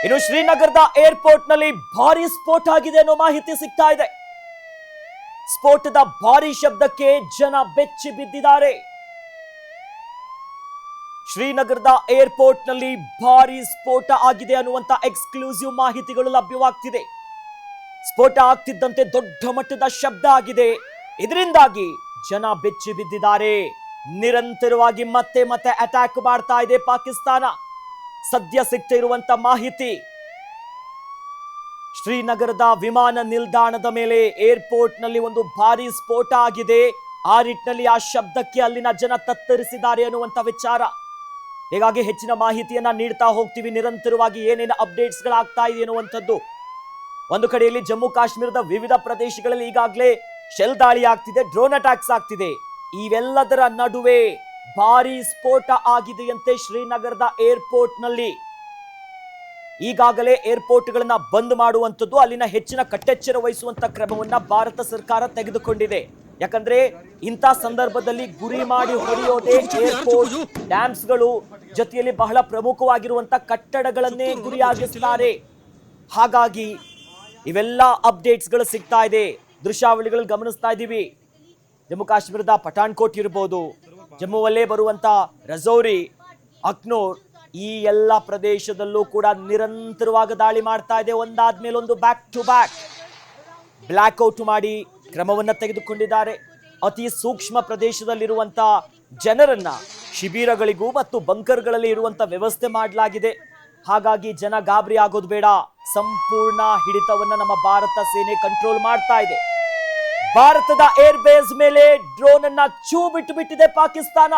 ಇನ್ನು ಶ್ರೀನಗರದ ಏರ್ಪೋರ್ಟ್ ನಲ್ಲಿ ಭಾರಿ ಸ್ಫೋಟ ಆಗಿದೆ ಅನ್ನೋ ಮಾಹಿತಿ ಸಿಗ್ತಾ ಇದೆ. ಸ್ಫೋಟದ ಭಾರಿ ಶಬ್ದಕ್ಕೆ ಜನ ಬೆಚ್ಚಿ ಬಿದ್ದಿದ್ದಾರೆ. ಶ್ರೀನಗರದ ಏರ್ಪೋರ್ಟ್ ನಲ್ಲಿ ಭಾರಿ ಸ್ಫೋಟ ಆಗಿದೆ ಅನ್ನುವಂತ ಎಕ್ಸ್ಕ್ಲೂಸಿವ್ ಮಾಹಿತಿಗಳು ಲಭ್ಯವಾಗ್ತಿದೆ. ಸ್ಫೋಟ ಆಗ್ತಿದ್ದಂತೆ ದೊಡ್ಡ ಮಟ್ಟದ ಶಬ್ದ ಆಗಿದೆ. ಇದರಿಂದಾಗಿ ಜನ ಬೆಚ್ಚಿ ಬಿದ್ದಿದ್ದಾರೆ. ನಿರಂತರವಾಗಿ ಮತ್ತೆ ಮತ್ತೆ ಅಟ್ಯಾಕ್ ಮಾಡ್ತಾ ಇದೆ ಪಾಕಿಸ್ತಾನ. ಸದ್ಯ ಸಿಗ್ತಾ ಇರುವಂತ ಮಾಹಿತಿ, ಶ್ರೀನಗರದ ವಿಮಾನ ನಿಲ್ದಾಣದ ಮೇಲೆ ಏರ್ಪೋರ್ಟ್ ನಲ್ಲಿ ಒಂದು ಭಾರಿ ಸ್ಫೋಟ ಆಗಿದೆ. ಆ ನಿಟ್ಟಿನಲ್ಲಿ ಆ ಶಬ್ದಕ್ಕೆ ಅಲ್ಲಿನ ಜನ ತತ್ತರಿಸಿದ್ದಾರೆ ಅನ್ನುವಂತ ವಿಚಾರ. ಹೀಗಾಗಿ ಹೆಚ್ಚಿನ ಮಾಹಿತಿಯನ್ನ ನೀಡ್ತಾ ಹೋಗ್ತೀವಿ. ನಿರಂತರವಾಗಿ ಏನೇನು ಅಪ್ಡೇಟ್ಸ್ ಗಳಾಗ್ತಾ ಇದೆ ಅನ್ನುವಂಥದ್ದು. ಒಂದು ಕಡೆಯಲ್ಲಿ ಜಮ್ಮು ಕಾಶ್ಮೀರದ ವಿವಿಧ ಪ್ರದೇಶಗಳಲ್ಲಿ ಈಗಾಗಲೇ ಶೆಲ್ ದಾಳಿ ಆಗ್ತಿದೆ, ಡ್ರೋನ್ ಅಟ್ಯಾಕ್ಸ್ ಆಗ್ತಿದೆ. ಇವೆಲ್ಲದರ ನಡುವೆ ಭಾರಿ ಸ್ಫೋಟ ಆಗಿದೆಯಂತೆ ಶ್ರೀನಗರದ ಏರ್ಪೋರ್ಟ್ ನಲ್ಲಿ. ಈಗಾಗಲೇ ಏರ್ಪೋರ್ಟ್ ಗಳನ್ನ ಬಂದ್ ಮಾಡುವಂಥದ್ದು, ಅಲ್ಲಿನ ಹೆಚ್ಚಿನ ಕಟ್ಟೆಚ್ಚರ ವಹಿಸುವಂತ ಕ್ರಮವನ್ನ ಭಾರತ ಸರ್ಕಾರ ತೆಗೆದುಕೊಂಡಿದೆ. ಯಾಕಂದ್ರೆ ಇಂಥ ಸಂದರ್ಭದಲ್ಲಿ ಗುರಿ ಮಾಡಿ ಹೊಡೆಯೋದೇ ಏರ್ಪೋರ್ಟ್, ಡ್ಯಾಮ್ಸ್ ಗಳು, ಜೊತೆಯಲ್ಲಿ ಬಹಳ ಪ್ರಮುಖವಾಗಿರುವಂತ ಕಟ್ಟಡಗಳನ್ನೇ ಗುರಿಯಾಗಿಸುತ್ತಾರೆ. ಹಾಗಾಗಿ ಇವೆಲ್ಲ ಅಪ್ಡೇಟ್ಸ್ ಗಳು ಸಿಗ್ತಾ ಇದೆ. ದೃಶ್ಯಾವಳಿಗಳಲ್ಲಿ ಗಮನಿಸ್ತಾ ಇದ್ದೀವಿ. ಜಮ್ಮು ಕಾಶ್ಮೀರದ ಪಠಾಣ್ಕೋಟ್ ಇರಬಹುದು, ಜಮ್ಮುವಲ್ಲೇ ಬರುವಂತ ರಜೌರಿ, ಅಕ್ನೂರ್, ಈ ಎಲ್ಲ ಪ್ರದೇಶದಲ್ಲೂ ಕೂಡ ನಿರಂತರವಾಗಿ ದಾಳಿ ಮಾಡ್ತಾ ಇದೆ. ಒಂದಾದ್ಮೇಲೆ ಒಂದು ಬ್ಯಾಕ್ ಟು ಬ್ಯಾಕ್ ಬ್ಲಾಕ್ಔಟ್ ಮಾಡಿ ಕ್ರಮವನ್ನ ತೆಗೆದುಕೊಂಡಿದ್ದಾರೆ. ಅತಿ ಸೂಕ್ಷ್ಮ ಪ್ರದೇಶದಲ್ಲಿರುವಂತ ಜನರನ್ನ ಶಿಬಿರಗಳಿಗೂ ಮತ್ತು ಬಂಕರ್ಗಳಲ್ಲಿ ಇರುವಂತ ವ್ಯವಸ್ಥೆ ಮಾಡಲಾಗಿದೆ. ಹಾಗಾಗಿ ಜನ ಗಾಬರಿ ಆಗೋದು ಬೇಡ. ಸಂಪೂರ್ಣ ಹಿಡಿತವನ್ನ ನಮ್ಮ ಭಾರತ ಸೇನೆ ಕಂಟ್ರೋಲ್ ಮಾಡ್ತಾ ಇದೆ. ಭಾರತದ ಏರ್ ಬೇಸ್ ಮೇಲೆ ಡ್ರೋನ್ ಅನ್ನ ಚೂ ಬಿಟ್ಟು ಬಿಟ್ಟಿದೆ ಪಾಕಿಸ್ತಾನ.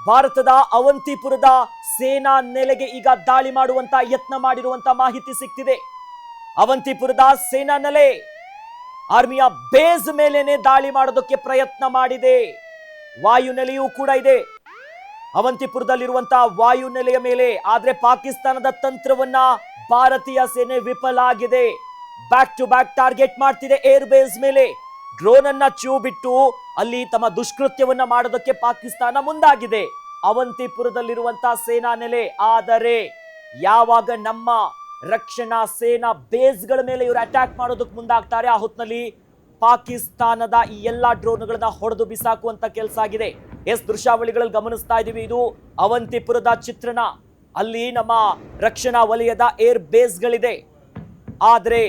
ಭಾರತದ ಅವಂತಿಪುರದ ಸೇನಾ ನೆಲೆಗೆ ಈಗ ದಾಳಿ ಮಾಡುವಂತ ಯತ್ನ ಮಾಡಿರುವಂತ ಮಾಹಿತಿ ಸಿಗ್ತಿದೆ. ಅವಂತಿಪುರದ ಸೇನಾ ನೆಲೆ, ಆರ್ಮಿಯ ಬೇಸ್ ಮೇಲೇನೆ ದಾಳಿ ಮಾಡೋದಕ್ಕೆ ಪ್ರಯತ್ನ ಮಾಡಿದೆ. ವಾಯುನೆಲೆಯೂ ಕೂಡ ಇದೆ ಅವಂತಿಪುರದಲ್ಲಿರುವಂತಹ ವಾಯುನೆಲೆಯ ಮೇಲೆ. ಆದ್ರೆ ಪಾಕಿಸ್ತಾನದ ತಂತ್ರವನ್ನ ಭಾರತೀಯ ಸೇನೆ ವಿಫಲ ಆಗಿದೆ. ಬ್ಯಾಕ್ ಟು ಬ್ಯಾಕ್ ಟಾರ್ಗೆಟ್ ಮಾಡ್ತಿದೆ ಏರ್ ಬೇಸ್ ಮೇಲೆ. ಡ್ರೋನ್ ಅನ್ನ ಚೂ ಬಿಟ್ಟು ಅಲ್ಲಿ ತಮ್ಮ ದುಷ್ಕೃತ್ಯವನ್ನ ಮಾಡೋದಕ್ಕೆ ಪಾಕಿಸ್ತಾನ ಮುಂದಾಗಿದೆ ಅವಂತಿಪುರದಲ್ಲಿರುವಂತಹ ಸೇನಾ ನೆಲೆ. ಆದರೆ ಯಾವಾಗ ನಮ್ಮ ರಕ್ಷಣಾ ಸೇನಾ ಬೇಸ್ಗಳ ಮೇಲೆ ಇವರು ಅಟ್ಯಾಕ್ ಮಾಡೋದಕ್ಕೆ ಮುಂದಾಗ್ತಾರೆ, ಆ ಹೊತ್ತಿನಲ್ಲಿ ಪಾಕಿಸ್ತಾನದ ಈ ಎಲ್ಲಾ ಡ್ರೋನ್ಗಳನ್ನ ಹೊಡೆದು ಬಿಸಾಕುವಂತ ಕೆಲಸ ಆಗಿದೆ. ದೃಶ್ಯಾವಳಿಗಳಲ್ಲಿ ಗಮನಿಸ್ತಾ ಇದೀವಿ. ಇದು ಅವಂತಿಪುರದ ಚಿತ್ರಣ. ಅಲ್ಲಿ ನಮ್ಮ ರಕ್ಷಣಾ ವಲಯದ ಏರ್ ಬೇಸ್ಗಳಿದೆ. ಆದ್ರೆ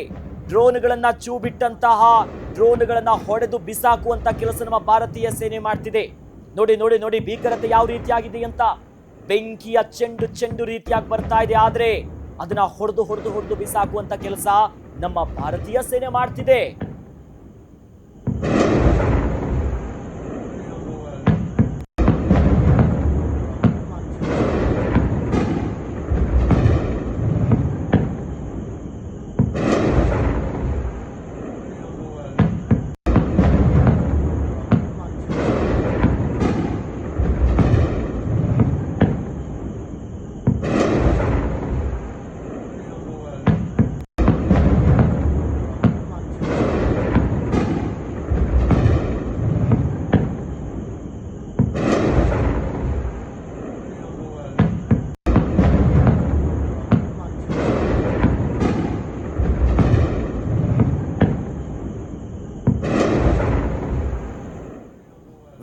ಡ್ರೋನ್ಗಳನ್ನ ಚೂ ಬಿಟ್ಟಂತಹ ಡ್ರೋನ್ಗಳನ್ನ ಹೊಡೆದು ಬಿಸಾಕುವಂತ ಕೆಲಸ ನಮ್ಮ ಭಾರತೀಯ ಸೇನೆ ಮಾಡ್ತಿದೆ. ನೋಡಿ ನೋಡಿ ನೋಡಿ ಭೀಕರತೆ ಯಾವ ರೀತಿಯಾಗಿದೆ ಅಂತ. ಬೆಂಕಿಯ ಚೆಂಡು ಚೆಂಡು ರೀತಿಯಾಗಿ ಬರ್ತಾ ಇದೆ. ಆದ್ರೆ ಅದನ್ನ ಹೊಡೆದು ಹೊಡೆದು ಹೊಡೆದು ಬಿಸಾಕುವಂತ ಕೆಲಸ ನಮ್ಮ ಭಾರತೀಯ ಸೇನೆ ಮಾಡ್ತಿದೆ.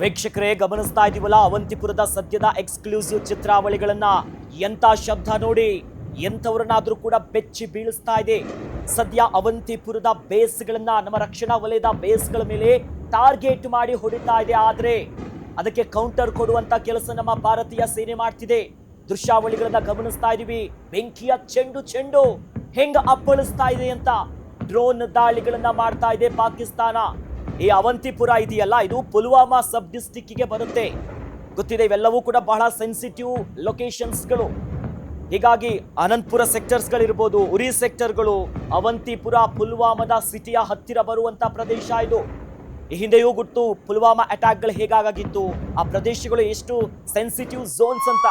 ವೀಕ್ಷಕರೇ, ಗಮನಿಸ್ತಾ ಇದೀವಲ್ಲ ಅವಂತಿಪುರದ ಸದ್ಯದ ಎಕ್ಸ್ಕ್ಲೂಸಿವ್ ಚಿತ್ರಾವಳಿಗಳನ್ನ. ಎಂತ ಶಬ್ದ ನೋಡಿ, ಎಂಥವ್ರನ್ನಾದ್ರೂ ಕೂಡ ಬೆಚ್ಚಿ ಬೀಳಿಸ್ತಾ ಇದೆ. ಸದ್ಯ ಅವಂತಿಪುರದ ಬೇಸ್ಗಳನ್ನ, ನಮ್ಮ ರಕ್ಷಣಾ ವಲಯದ ಬೇಸ್ಗಳ ಮೇಲೆ ಟಾರ್ಗೆಟ್ ಮಾಡಿ ಹೊಡಿತಾ ಇದೆ. ಆದ್ರೆ ಅದಕ್ಕೆ ಕೌಂಟರ್ ಕೊಡುವಂತ ಕೆಲಸ ನಮ್ಮ ಭಾರತೀಯ ಸೇನೆ ಮಾಡ್ತಿದೆ. ದೃಶ್ಯಾವಳಿಗಳನ್ನ ಗಮನಿಸ್ತಾ ಇದೀವಿ. ಬೆಂಕಿಯ ಚೆಂಡು ಚೆಂಡು ಹೆಂಗ ಅಪ್ಪಳಿಸ್ತಾ ಇದೆ ಅಂತ ಡ್ರೋನ್ ದಾಳಿಗಳನ್ನ ಮಾಡ್ತಾ ಇದೆ ಪಾಕಿಸ್ತಾನ. ಈ ಅವಂತಿಪುರ ಇದೆಯಲ್ಲ, ಇದು ಪುಲ್ವಾಮಾ ಸಬ್ ಡಿಸ್ಟಿಕ್ಗೆ ಬರುತ್ತೆ. ಗೊತ್ತಿದೆ, ಇವೆಲ್ಲವೂ ಕೂಡ ಬಹಳ ಸೆನ್ಸಿಟಿವ್ ಲೊಕೇಶನ್ಸ್ಗಳು. ಹೀಗಾಗಿ ಅನಂತಪುರ ಸೆಕ್ಟರ್ಸ್ಗಳಿರ್ಬೋದು, ಉರಿ ಸೆಕ್ಟರ್ಗಳು, ಅವಂತಿಪುರ ಪುಲ್ವಾಮಾದ ಸಿಟಿಯ ಹತ್ತಿರ ಬರುವಂತ ಪ್ರದೇಶ ಇದು. ಈ ಹಿಂದೆಯೂ ಗೊತ್ತು ಪುಲ್ವಾಮಾ ಅಟ್ಯಾಕ್ಗಳು ಹೇಗಾಗಿತ್ತು, ಆ ಪ್ರದೇಶಗಳು ಎಷ್ಟು ಸೆನ್ಸಿಟಿವ್ ಝೋನ್ಸ್ ಅಂತ.